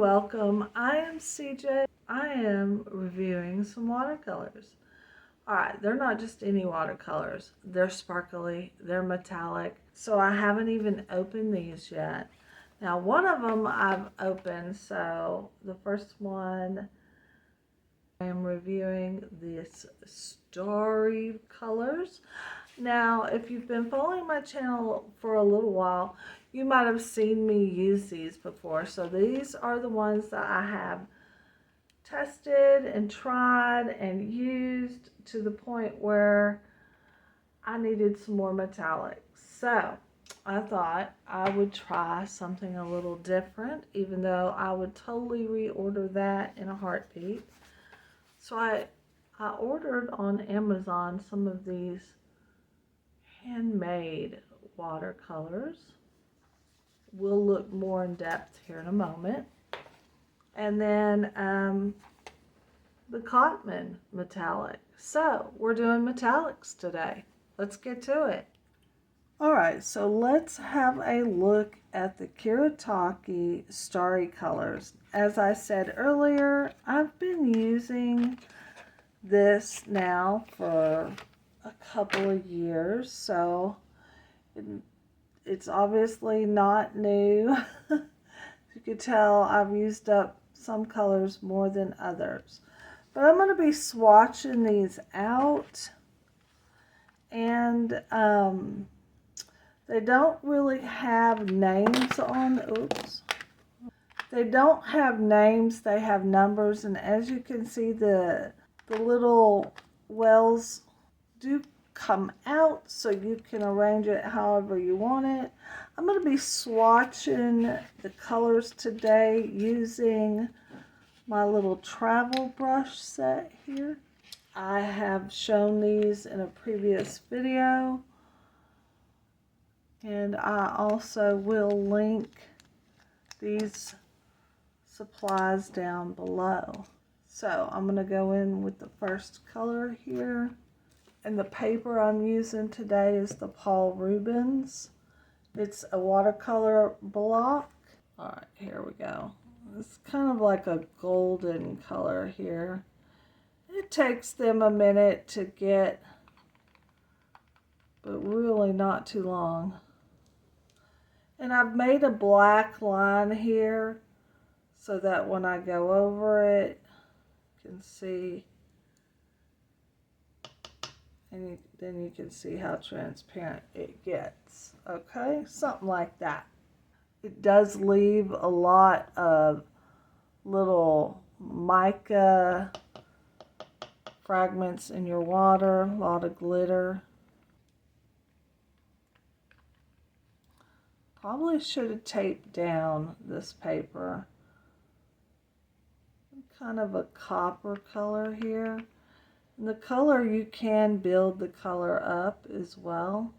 welcome. I am CJ. I am reviewing some watercolors. Alright, they're not just any watercolors. They're sparkly, they're metallic. So I haven't even opened these yet. Now one of them I've opened, so the first one I am reviewing this Starry Colors. Now, if you've been following my channel for a little while, you might have seen me use these before. So these are the ones that I have tested and tried and used to the point where I needed some more metallics. So I thought I would try something a little different, even though I would totally reorder that in a heartbeat. So I ordered on Amazon some of these handmade watercolors. We'll look more in depth here in a moment. And then the Cotman metallic. So we're doing metallics today. Let's get to it. Alright, so let's have a look at the Kuretake Starry Colors. As I said earlier, I've been using this now for a couple of years, so it's obviously not new. You can tell I've used up some colors more than others. But I'm going to be swatching these out, and they don't really have names on, they don't have names, they have numbers, and as you can see, the little wells do come out, so you can arrange it however you want it. I'm going to be swatching the colors today using my little travel brush set here. I have shown these in a previous video, and I also will link these supplies down below. So I'm going to go in with the first color here. And the paper I'm using today is the Paul Rubens. It's a watercolor block. Alright, here we go. It's kind of like a golden color here. It takes them a minute to get, but really not too long. And I've made a black line here so that when I go over it, you can see. And then you can see how transparent it gets. Okay, something like that. It does leave a lot of little mica fragments in your water, a lot of glitter. Probably should have taped down this paper. Kind of a copper color here. And the color, you can build the color up as well,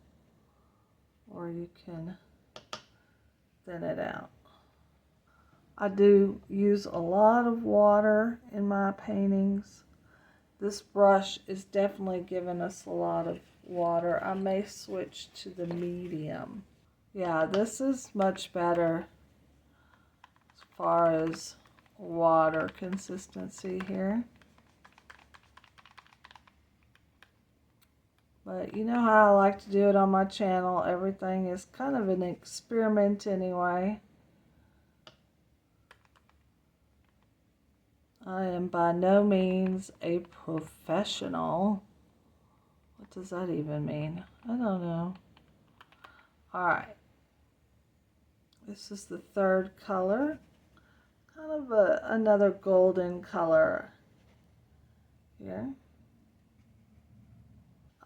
or you can thin it out. I do use a lot of water in my paintings. This brush is definitely giving us a lot of water. I may switch to the medium. Yeah, this is much better as far as water consistency here. But you know how I like to do it on my channel. Everything is kind of an experiment anyway. I am by no means a professional. What does that even mean? I don't know. Alright. This is the third color. Kind of another golden color here.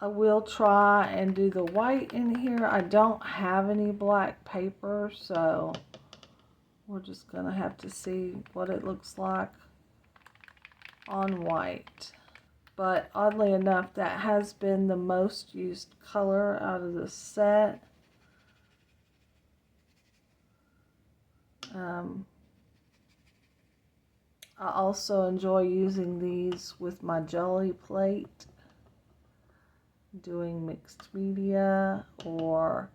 I will try and do the white in here. I don't have any black paper, so we're just going to have to see what it looks like on white. But oddly enough, that has been the most used color out of the set. I also enjoy using these with my jelly plate, doing mixed media, or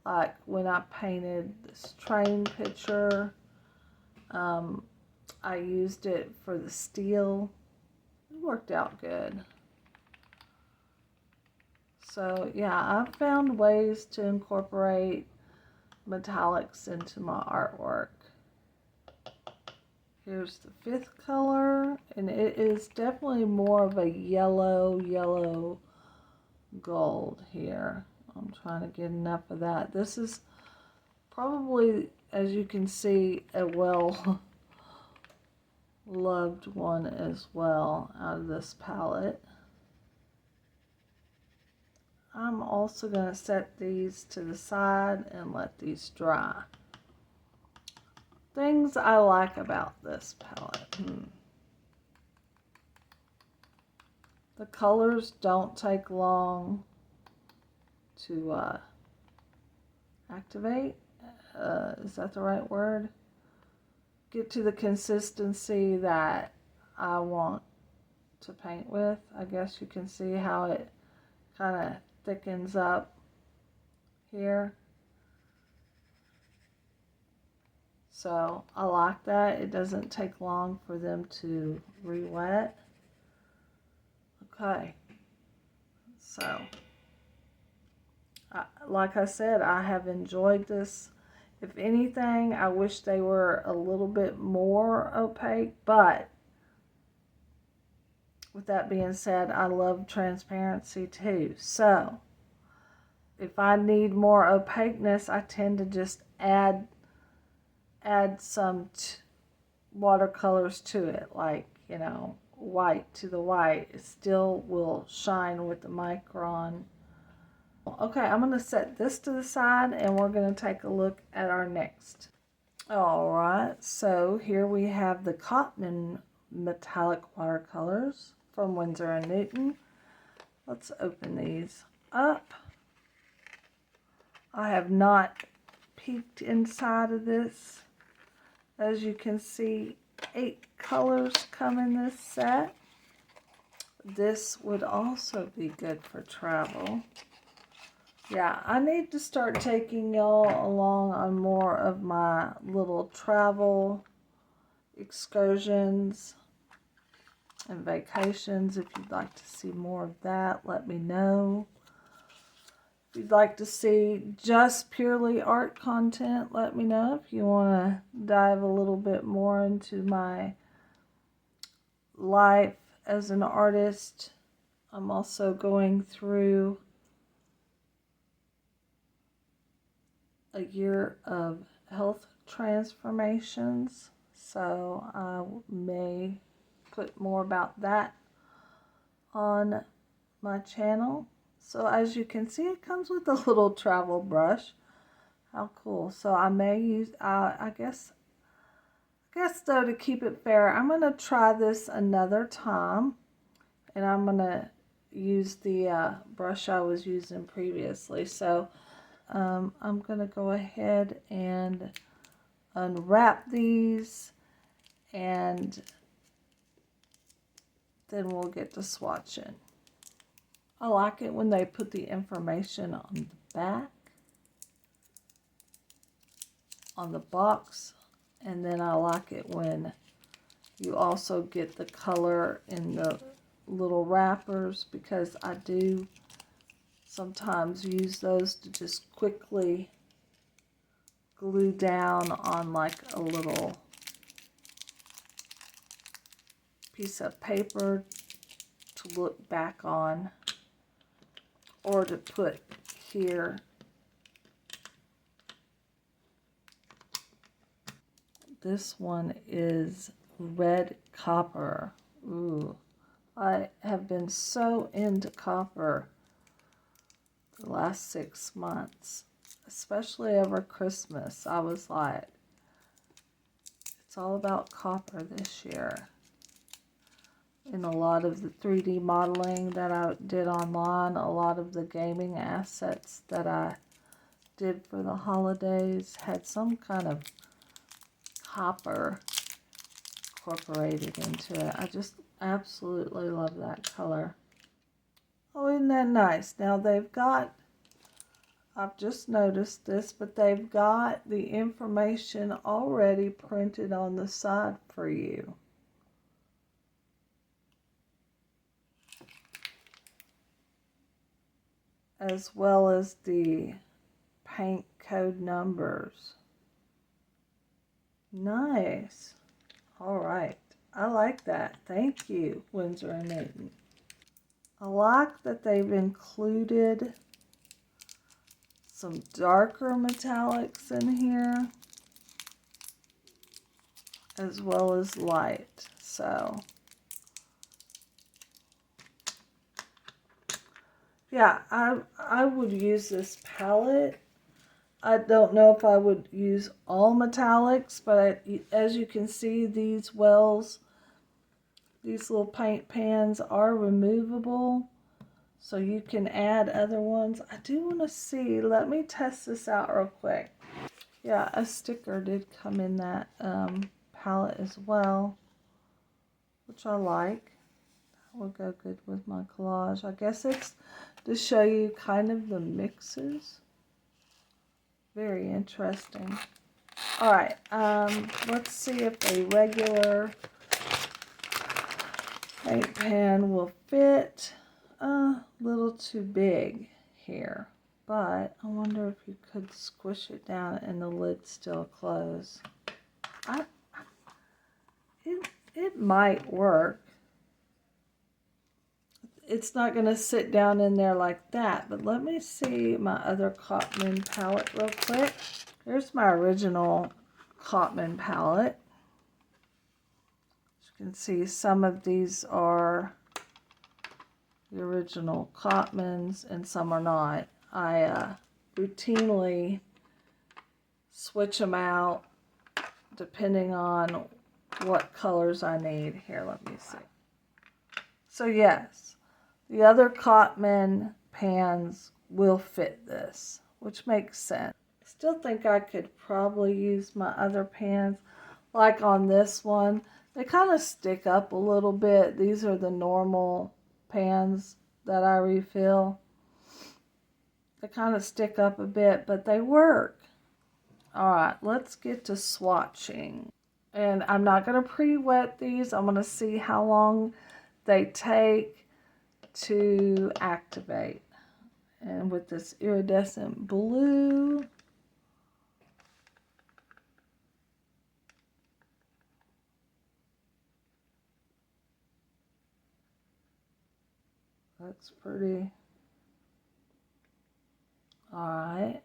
like when I painted this train picture, I used it for the steel. It worked out good. So yeah, I've found ways to incorporate metallics into my artwork. Here's the 5th color, and it is definitely more of a yellow gold here. I'm trying to get enough of that. This is probably, as you can see, a well loved one as well out of this palette. I'm also going to set these to the side and let these dry. Things I like about this palette. The colors don't take long to activate. Is that the right word? Get to the consistency that I want to paint with. I guess you can see how it kind of thickens up here. So I like that. It doesn't take long for them to re-wet. Okay. So, like I said, I have enjoyed this. If anything, I wish they were a little bit more opaque, but with that being said, I love transparency too. So, if I need more opaqueness, I tend to just add some watercolors to it, like, you know, white to the white. It still will shine with the micron. Okay, I'm going to set this to the side and we're going to take a look at our next. Alright, so here we have the Cotton Metallic Watercolors from Winsor & Newton. Let's open these up. I have not peeked inside of this. As you can see, 8 colors come in this set. This would also be good for travel. Yeah, I need to start taking y'all along on more of my little travel excursions and vacations. If you'd like to see more of that, let me know. If you'd like to see just purely art content, let me know. If you want to dive a little bit more into my life as an artist, I'm also going through a year of health transformations, so I may put more about that on my channel. So as you can see, it comes with a little travel brush. How cool. So I may use, I guess though, to keep it fair, I'm going to try this another time, and I'm going to use the brush I was using previously. So I'm going to go ahead and unwrap these, and then we'll get to swatching. I like it when they put the information on the back, on the box, and then I like it when you also get the color in the little wrappers, because I do sometimes use those to just quickly glue down on like a little piece of paper to look back on, or to put here. This one is red copper. Ooh, I have been so into copper the last 6 months, especially over Christmas. I was like, it's all about copper this year. In a lot of the 3D modeling that I did online, a lot of the gaming assets that I did for the holidays had some kind of copper incorporated into it. I just absolutely love that color. Oh, isn't that nice? Now they've got I've just noticed this, but they've got the information already printed on the side for you. As well as the paint code numbers. Nice. All right. I like that. Thank you, Winsor & Newton. I like that they've included some darker metallics in here, as well as light. So, yeah, I would use this palette. I don't know if I would use all metallics, but as you can see, these wells, these little paint pans are removable, so you can add other ones. I do want to see, let me test this out real quick. Yeah, a sticker did come in that palette as well, which I like. That will go good with my collage. I guess it's to show you kind of the mixes. Very interesting. All right, let's see if a regular paint pan will fit. A little too big here, but I wonder if you could squish it down and the lid still close. It might work. It's not going to sit down in there like that, but let me see my other Cotman palette real quick. Here's my original Cotman palette. As you can see, some of these are the original Cotmans and some are not. I routinely switch them out depending on what colors I need. Here, let me see. So yes, the other Cotman pans will fit this, which makes sense. I still think I could probably use my other pans, like on this one. They kind of stick up a little bit. These are the normal pans that I refill. They kind of stick up a bit, but they work. All right, let's get to swatching. And I'm not going to pre-wet these. I'm going to see how long they take to activate. And with this iridescent blue, that's pretty. All right.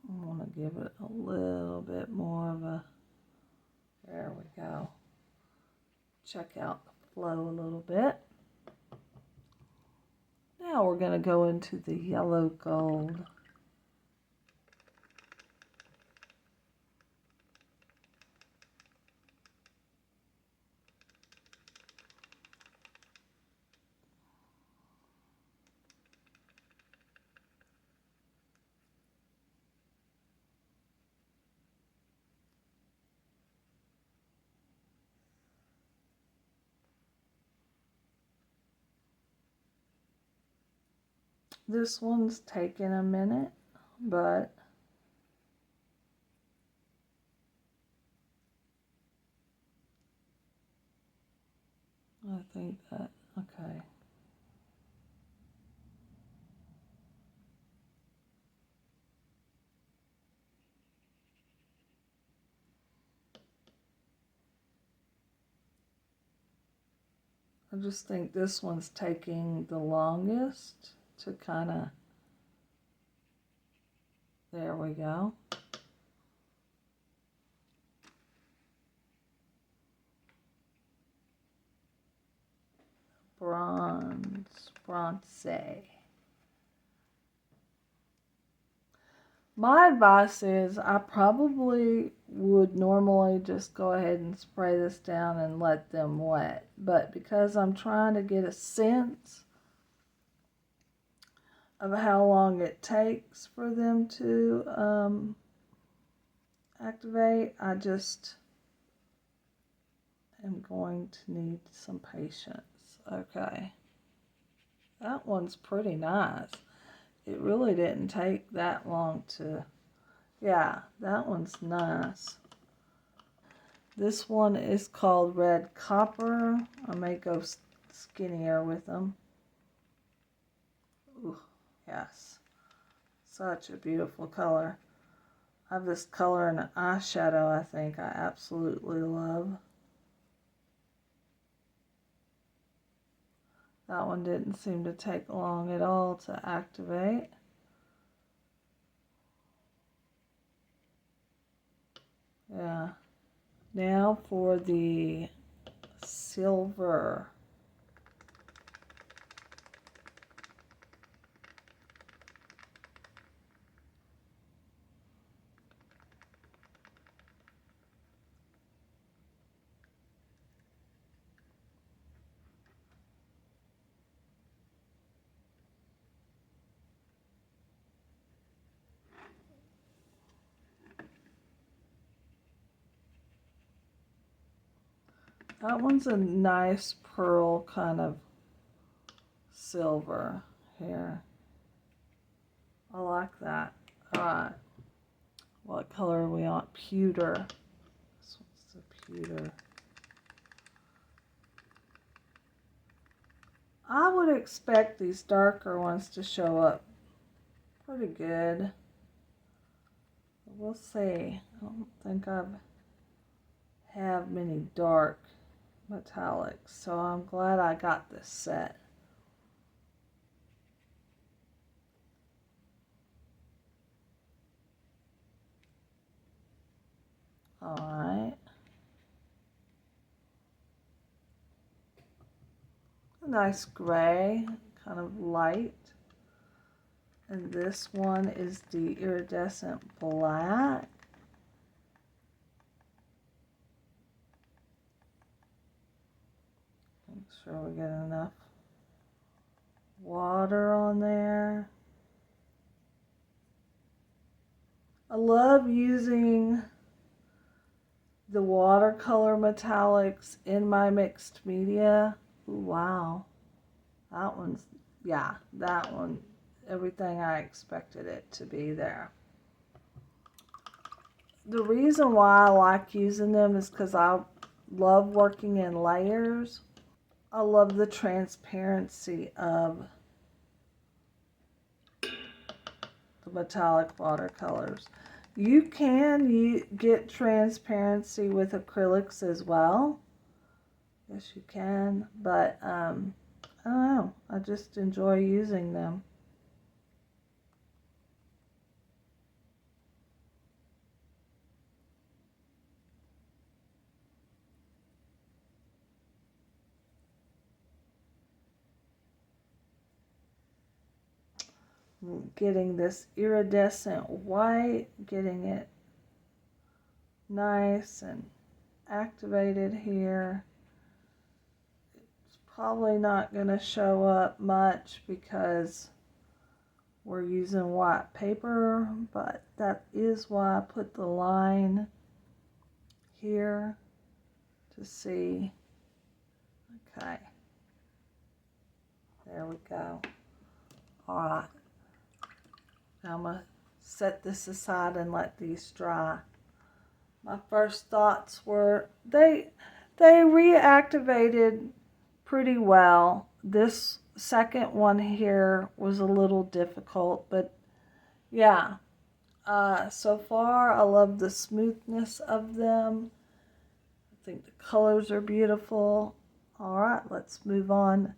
I want to give it a little bit more of a, there we go. Check out the flow a little bit. Now we're going to go into the yellow gold. This one's taking a minute, but I think that, okay. I just think this one's taking the longest to kind of, there we go. Bronze. My advice is I probably would normally just go ahead and spray this down and let them wet. But because I'm trying to get a sense of how long it takes for them to activate, I just am going to need some patience. Okay. That one's pretty nice. It really didn't take that long to, yeah, that one's nice. This one is called Red Copper. I may go skinnier with them. Ooh, yes. Such a beautiful color. I have this color in an eyeshadow I think I absolutely love. That one didn't seem to take long at all to activate. Yeah. Now for the silver. That one's a nice pearl kind of silver here. I like that. Alright. What color are we on? Pewter. This one's the pewter. I would expect these darker ones to show up pretty good. We'll see. I don't think I have many dark metallics, so I'm glad I got this set. Alright. A nice gray, kind of light. And this one is the iridescent black. Make sure we get enough water on there. I love using the watercolor metallics in my mixed media. Ooh, wow. That one's, yeah, that one, everything I expected it to be there. The reason why I like using them is because I love working in layers. I love the transparency of the metallic watercolors. You can get transparency with acrylics as well. Yes, you can, but I don't know. I just enjoy using them. Getting this iridescent white, getting it nice and activated here. It's probably not going to show up much because we're using white paper, but that is why I put the line here to see. Okay, there we go. All right, now I'm going to set this aside and let these dry. My first thoughts were they reactivated pretty well. This second one here was a little difficult, but yeah. So far, I love the smoothness of them. I think the colors are beautiful. All right, let's move on.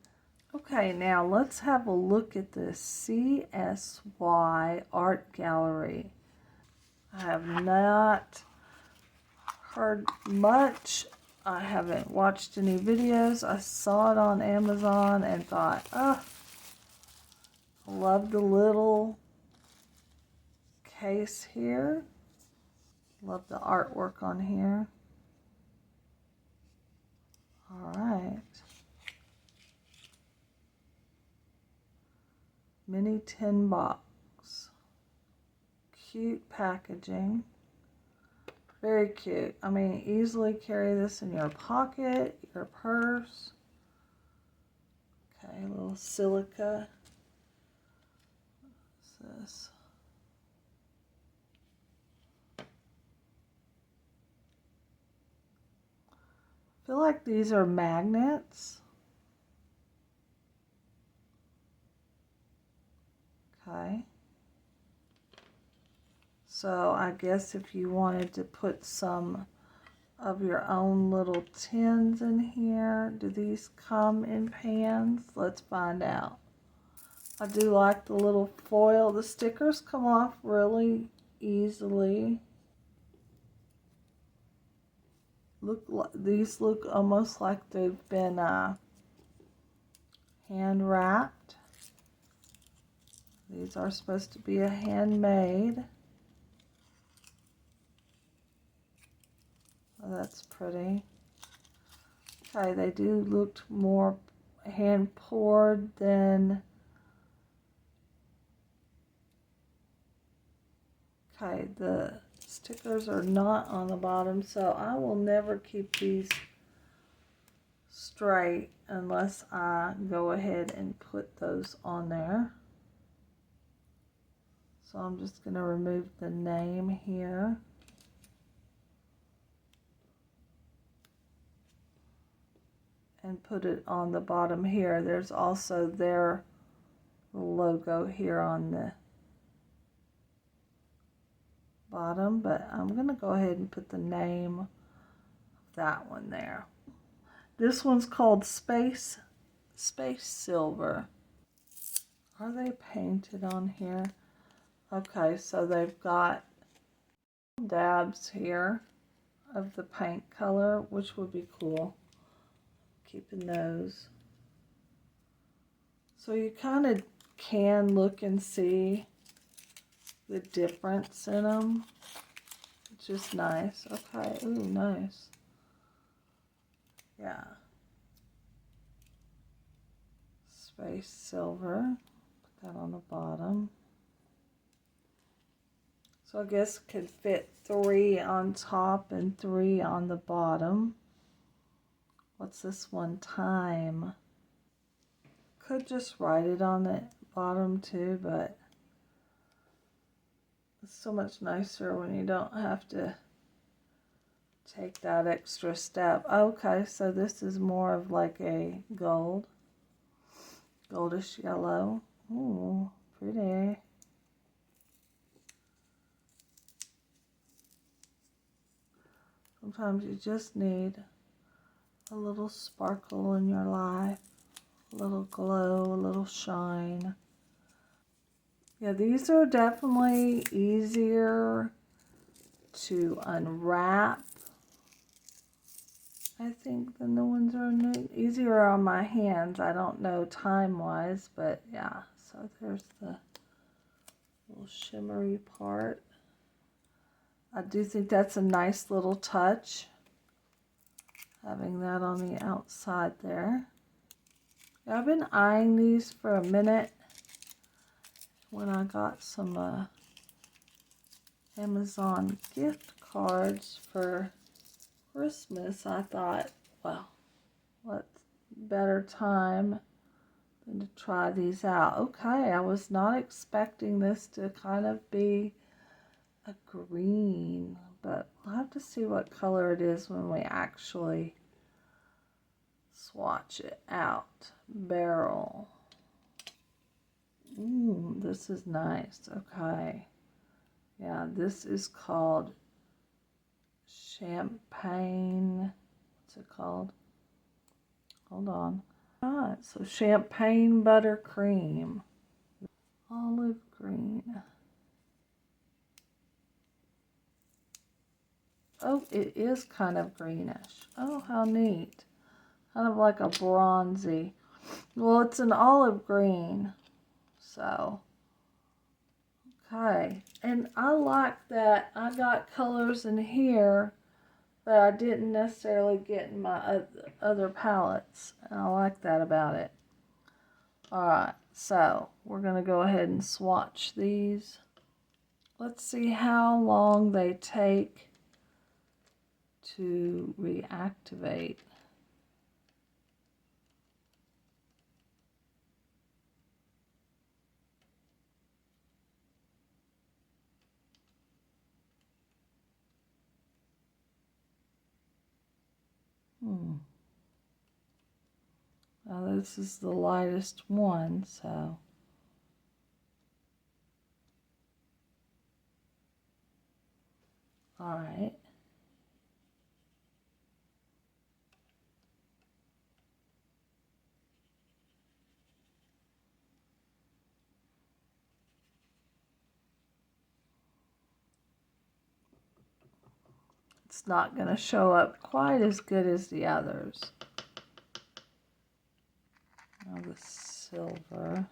Okay, now let's have a look at the CSY Art Gallery. I have not heard much. I haven't watched any videos. I saw it on Amazon and thought, oh, I love the little case here. Love the artwork on here. All right. Mini tin box. Cute packaging. Very cute. I mean, easily carry this in your pocket, your purse. Okay, a little silica. What's this? I feel like these are magnets. Okay. So I guess if you wanted to put some of your own little tins in here, do these come in pans? Let's find out. I do like the little foil. The stickers come off really easily. These look almost like they've been hand wrapped. These are supposed to be a handmade. Oh, that's pretty. Okay, they do look more hand poured than. Okay, the stickers are not on the bottom, so I will never keep these straight unless I go ahead and put those on there. So I'm just going to remove the name here. And put it on the bottom here. There's also their logo here on the bottom, but I'm going to go ahead and put the name of that one there. This one's called Space Silver. Are they painted on here? Okay, so they've got dabs here of the paint color, which would be cool. Keeping those. So you kind of can look and see the difference in them. It's just nice. Okay, ooh, nice. Yeah. Space Silver. Put that on the bottom. So I guess it could fit 3 on top and 3 on the bottom. What's this one? Time. Could just write it on the bottom too, but it's so much nicer when you don't have to take that extra step. Okay, so this is more of like a goldish yellow. Ooh, pretty. Sometimes you just need a little sparkle in your life, a little glow, a little shine. Yeah, these are definitely easier to unwrap, I think, than the ones are new. Easier on my hands. I don't know time-wise, but yeah. So there's the little shimmery part. I do think that's a nice little touch, having that on the outside there. Yeah, I've been eyeing these for a minute. When I got some Amazon gift cards for Christmas, I thought, well, what better time than to try these out. Okay, I was not expecting this to kind of be a green, but we'll have to see what color it is when we actually swatch it out. Barrel. Ooh, this is nice. Okay. Yeah, this is called champagne. What's it called? Hold on. Alright, so champagne buttercream. Olive green. Oh, it is kind of greenish. Oh, how neat. Kind of like a bronzy. Well, it's an olive green. So, okay. And I like that I got colors in here that I didn't necessarily get in my other palettes. And I like that about it. Alright, so we're going to go ahead and swatch these. Let's see how long they take to reactivate. Now this is the lightest one, so all right. It's not going to show up quite as good as the others. Now the silver.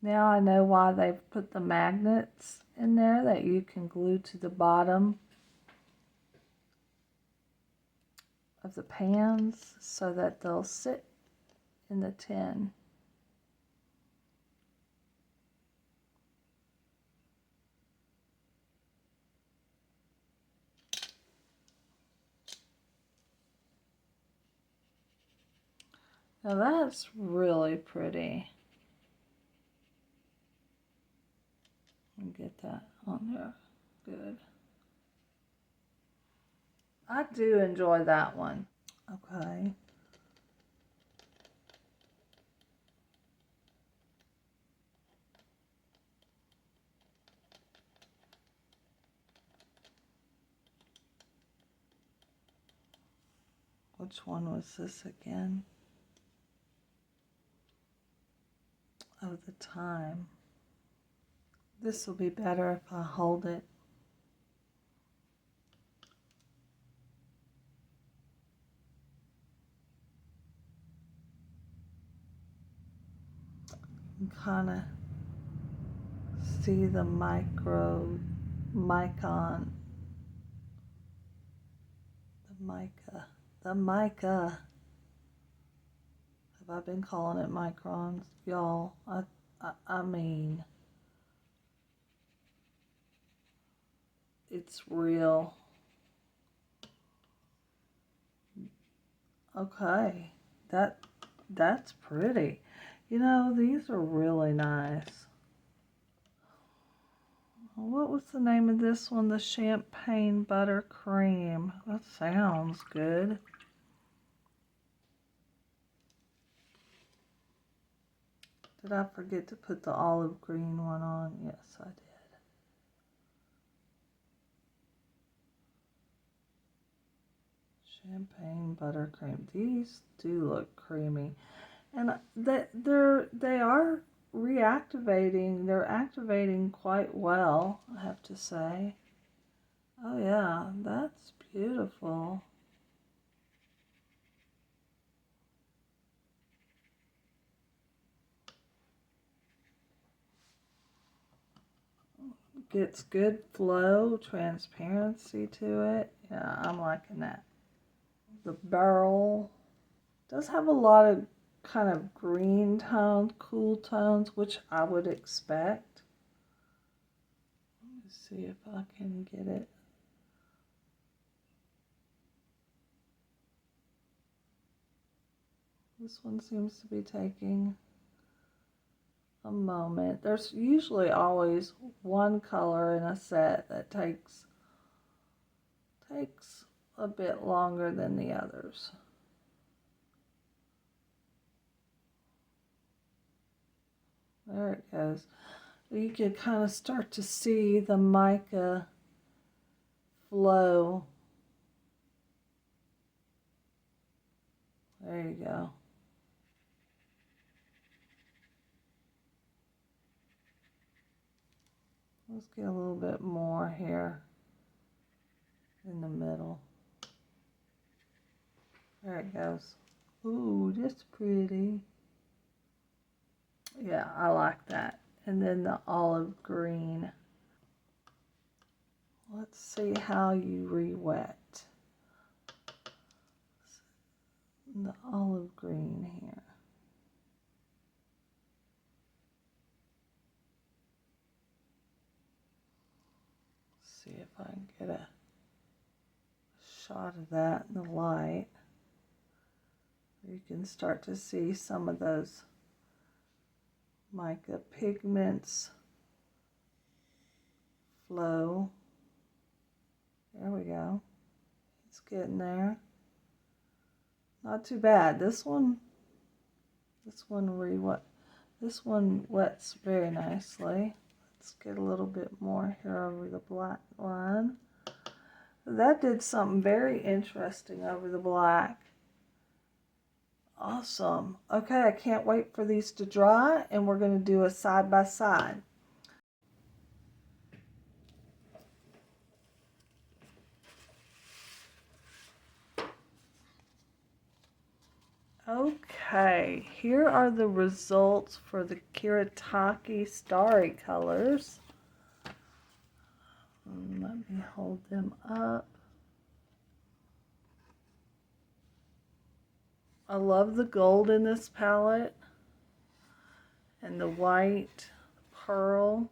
Now I know why they've put the magnets in there that you can glue to the bottom of the pans so that they'll sit in the tin. Now that's really pretty. Get that on there. Good. I do enjoy that one. Okay. Which one was this again? Oh, the time. This will be better if I hold it. You can kind of see the micon, the mica. Have I been calling it microns, y'all? I mean, it's real. Okay, that's pretty. You know, these are really nice. What was the name of this one? The champagne buttercream. That sounds good. Did I forget to put the olive green one on? Yes, I did. Champagne buttercream. These do look creamy. And they are reactivating. They're activating quite well, I have to say. Oh yeah, that's beautiful. Gets good flow, transparency to it. Yeah, I'm liking that. The barrel does have a lot of kind of green tones, cool tones, which I would expect. Let me see if I can get it. This one seems to be taking a moment. There's usually always one color in a set that takes a bit longer than the others. There it goes. You can kind of start to see the mica flow. There you go. Let's get a little bit more here in the middle. There it goes. Ooh, that's pretty. Yeah, I like that. And then the olive green. Let's see how you re-wet. and the olive green here. See if I can get a shot of that in the light. You can start to see some of those mica pigments flow. There we go. It's getting there. Not too bad. This one wets very nicely. Let's get a little bit more here over the black line. That did something very interesting over the black. Awesome. Okay, I can't wait for these to dry, and we're going to do a side by side. Okay, here are the results for the Kiritake Starry colors. Let me hold them up. I love the gold in this palette and the white pearl,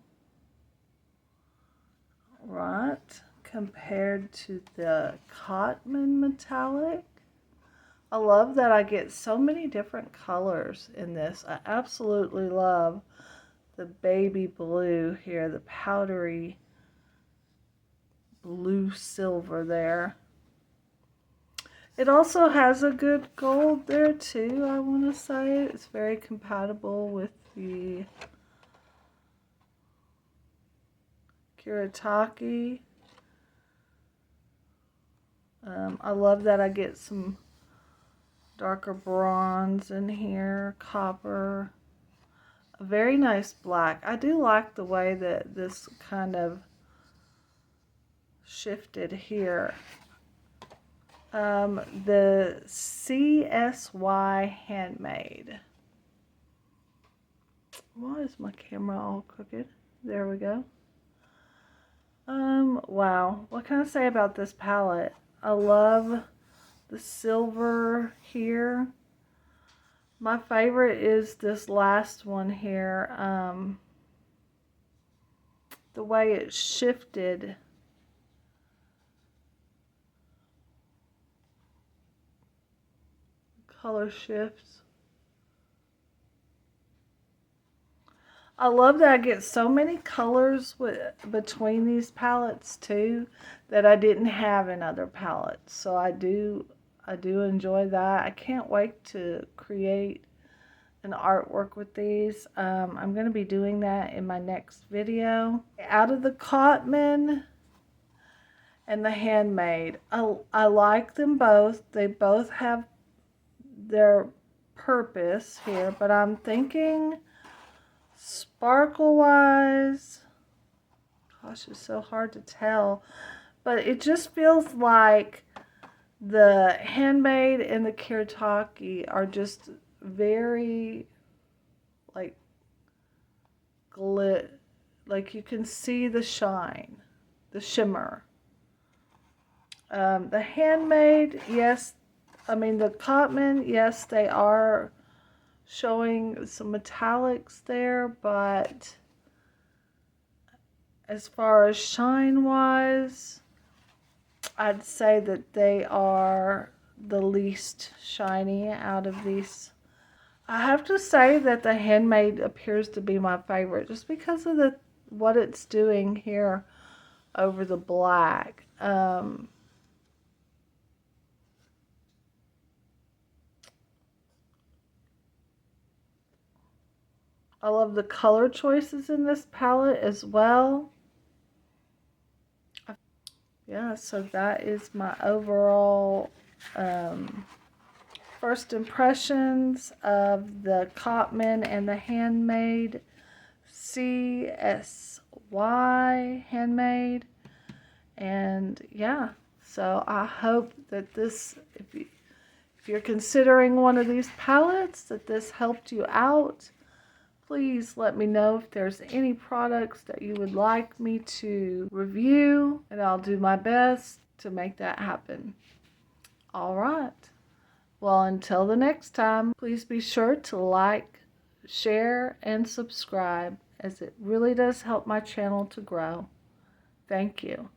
right, compared to the cotton metallic. I love that I get so many different colors in this. I absolutely love the baby blue here, the powdery blue silver there. It also has a good gold there too, I want to say. It's very compatible with the Kiritake. I love that I get some darker bronze in here, copper, a very nice black. I do like the way that this kind of shifted here. The CSY Handmade. Why is my camera all crooked? There we go. Wow. What can I say about this palette? I love the silver here. My favorite is this last one here. The way it shifted. Color shifts. I love that I get so many colors between these palettes too that I didn't have in other palettes. So I do enjoy that. I can't wait to create an artwork with these. I'm going to be doing that in my next video. Out of the Cotman and the Handmade, I like them both. They both have their purpose here, but I'm thinking sparkle wise, gosh, it's so hard to tell, but it just feels like the Handmade and the Kiritake are just very like like you can see the shine, the shimmer. The Handmade, yes, I mean the Cotman, yes, they are showing some metallics there, but as far as shine wise, I'd say that they are the least shiny out of these. I have to say that the Handmade appears to be my favorite just because of what it's doing here over the black. I love the color choices in this palette as well. Yeah, so that is my overall first impressions of the Cotman and the Handmade CSY Handmade. And yeah, so I hope that this, if you're considering one of these palettes, that this helped you out. Please let me know if there's any products that you would like me to review, and I'll do my best to make that happen. All right. Well, until the next time, please be sure to like, share, and subscribe, as it really does help my channel to grow. Thank you.